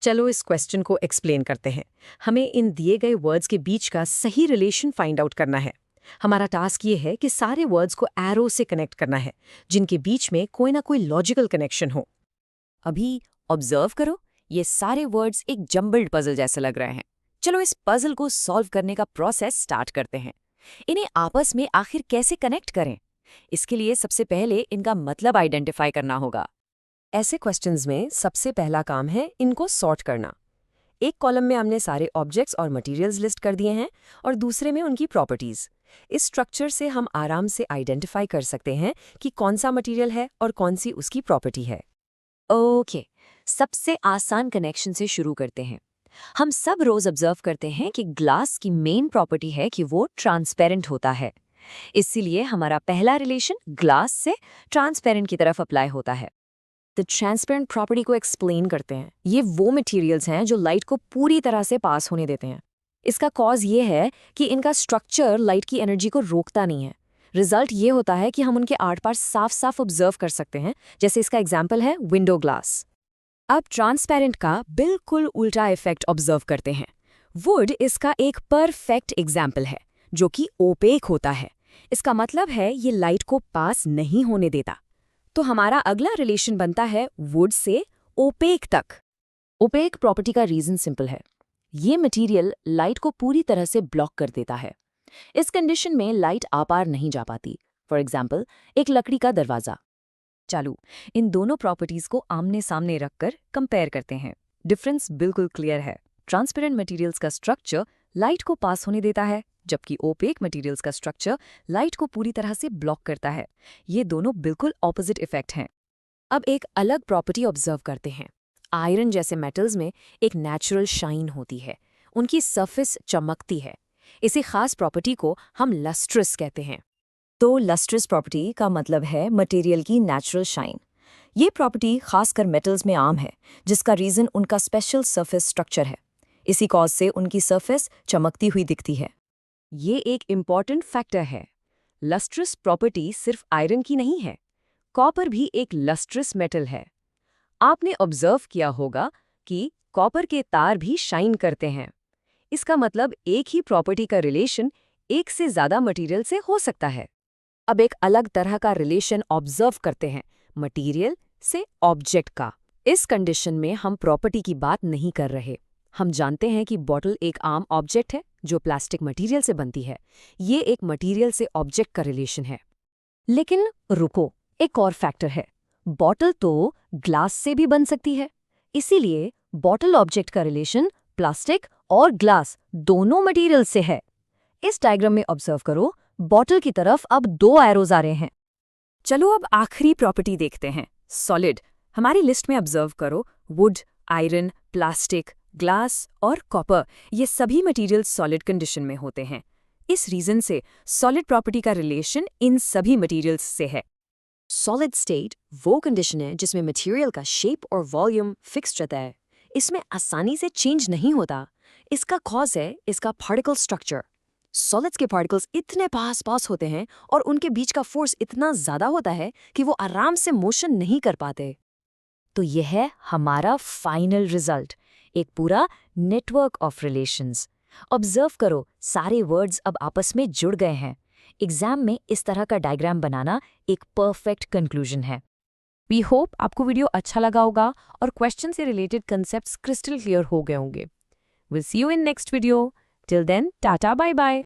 चलो इस क्वेश्चन को एक्सप्लेन करते हैं। हमें इन दिए गए वर्ड्स के बीच का सही रिलेशन फाइंड आउट करना है। हमारा टास्क ये है कि सारे वर्ड्स को एरो से कनेक्ट करना है, जिनके बीच में कोई ना कोई लॉजिकल कनेक्शन हो। अभी ऑब्जर्व करो, ये सारे वर्ड्स एक जम्बल्ड पजल जैसे लग रहे हैं। चलो इस पजल को सॉल्व करने का प्रोसेस स्टार्ट करते हैं। इन्हें आपस में आखिर कैसे कनेक्ट करें? इसके लिए सबसे पहले इनका मतलब आइडेंटिफाई करना होगा। ऐसे क्वेश्चंस में सबसे पहला काम है इनको सॉर्ट करना। एक कॉलम में हमने सारे ऑब्जेक्ट्स और मटेरियल्स लिस्ट कर दिए हैं और दूसरे में उनकी प्रॉपर्टीज। इस स्ट्रक्चर से हम आराम से आइडेंटिफाई कर सकते हैं कि कौन सा मटेरियल है और कौन सी उसकी प्रॉपर्टी है। ओके, सबसे आसान कनेक्शन से शुरू करते हैं। हम सब रोज ऑब्जर्व करते हैं कि ग्लास की मेन प्रॉपर्टी है कि वो ट्रांसपेरेंट होता है। इसीलिए हमारा पहला रिलेशन ग्लास से ट्रांसपेरेंट की तरफ अप्लाई होता है। तो ट्रांसपेरेंट प्रॉपर्टी को एक्सप्लेन करते हैं। ये वो मटेरियल्स हैं जो लाइट को पूरी तरह से पास होने देते हैं। इसका कॉज ये है कि इनका स्ट्रक्चर लाइट की एनर्जी को रोकता नहीं है। रिजल्ट ये होता है कि हम उनके आर पार साफ साफ ऑब्जर्व कर सकते हैं, जैसे इसका एग्जाम्पल है विंडो ग्लास। अब ट्रांसपेरेंट का बिल्कुल उल्टा इफेक्ट ऑब्जर्व करते हैं। वुड इसका एक परफेक्ट एग्जाम्पल है, जो कि ओपेक होता है। इसका मतलब है ये लाइट को पास नहीं होने देता। तो हमारा अगला रिलेशन बनता है वुड से ओपेक तक। ओपेक प्रॉपर्टी का रीजन सिंपल है। ये मटेरियल लाइट को पूरी तरह से ब्लॉक कर देता है। इस कंडीशन में लाइट आपार नहीं जा पाती। फॉर एग्जाम्पल, एक लकड़ी का दरवाजा। चालू, इन दोनों प्रॉपर्टीज को आमने सामने रखकर कंपेयर करते हैं। डिफरेंस बिल्कुल क्लियर है। ट्रांसपेरेंट मटेरियल्स का स्ट्रक्चर लाइट को पास होने देता है, जबकि ओपेक मटेरियल्स का स्ट्रक्चर लाइट को पूरी तरह से ब्लॉक करता है। ये दोनों बिल्कुल ऑपोजिट इफेक्ट हैं। अब एक अलग प्रॉपर्टी ऑब्जर्व करते हैं। आयरन जैसे मेटल्स में एक नेचुरल शाइन होती है। उनकी सरफेस चमकती है। इसी खास प्रॉपर्टी को हम लस्ट्रस कहते हैं। तो लस्ट्रस प्रॉपर्टी का मतलब है मटेरियल की नेचुरल शाइन। ये प्रॉपर्टी खासकर मेटल्स में आम है, जिसका रीज़न उनका स्पेशल सरफेस स्ट्रक्चर है। इसी कॉज से उनकी सरफेस चमकती हुई दिखती है। ये एक इम्पॉर्टेंट फैक्टर है। लस्ट्रस प्रॉपर्टी सिर्फ आयरन की नहीं है। कॉपर भी एक लस्ट्रस मेटल है। आपने ऑब्जर्व किया होगा कि कॉपर के तार भी शाइन करते हैं। इसका मतलब एक ही प्रॉपर्टी का रिलेशन एक से ज़्यादा मटेरियल से हो सकता है। अब एक अलग तरह का रिलेशन ऑब्जर्व करते हैं, मटेरियल से ऑब्जेक्ट का। इस कंडीशन में हम प्रॉपर्टी की बात नहीं कर रहे। हम जानते हैं कि बॉटल एक आम ऑब्जेक्ट है जो प्लास्टिक मटेरियल से बनती है। ये एक मटेरियल से ऑब्जेक्ट का रिलेशन है। लेकिन रुको, एक और फैक्टर है। बॉटल तो ग्लास से भी बन सकती है। इसीलिए बॉटल ऑब्जेक्ट का रिलेशन प्लास्टिक और ग्लास दोनों मटेरियल से है। इस डायग्राम में ऑब्जर्व करो, बॉटल की तरफ अब 2 एरोज आ रहे हैं। चलो अब आखिरी प्रॉपर्टी देखते हैं, सॉलिड। हमारी लिस्ट में ऑब्जर्व करो, वुड, आयरन, प्लास्टिक, ग्लास और कॉपर, ये सभी मटेरियल सॉलिड कंडीशन में होते हैं। इस रीजन से सॉलिड प्रॉपर्टी का रिलेशन इन सभी मटेरियल्स से है। सॉलिड स्टेट वो कंडीशन है जिसमें मटेरियल का शेप और वॉल्यूम फिक्स्ड रहता है। इसमें आसानी से चेंज नहीं होता। इसका कॉज है इसका पार्टिकल स्ट्रक्चर। सॉलिड्स के पार्टिकल्स इतने पास होते हैं और उनके बीच का फोर्स इतना ज़्यादा होता है कि वो आराम से मोशन नहीं कर पाते। तो यह है हमारा फाइनल रिजल्ट, एक पूरा नेटवर्क ऑफ रिलेशंस। ऑब्जर्व करो, सारे वर्ड्स अब आपस में जुड़ गए हैं। एग्जाम में इस तरह का डायग्राम बनाना एक परफेक्ट कंक्लूजन है। वी होप आपको वीडियो अच्छा लगा होगा और क्वेश्चन से रिलेटेड कंसेप्ट्स क्रिस्टल क्लियर हो गए होंगे। Will see you in next video. Till then, tata bye bye.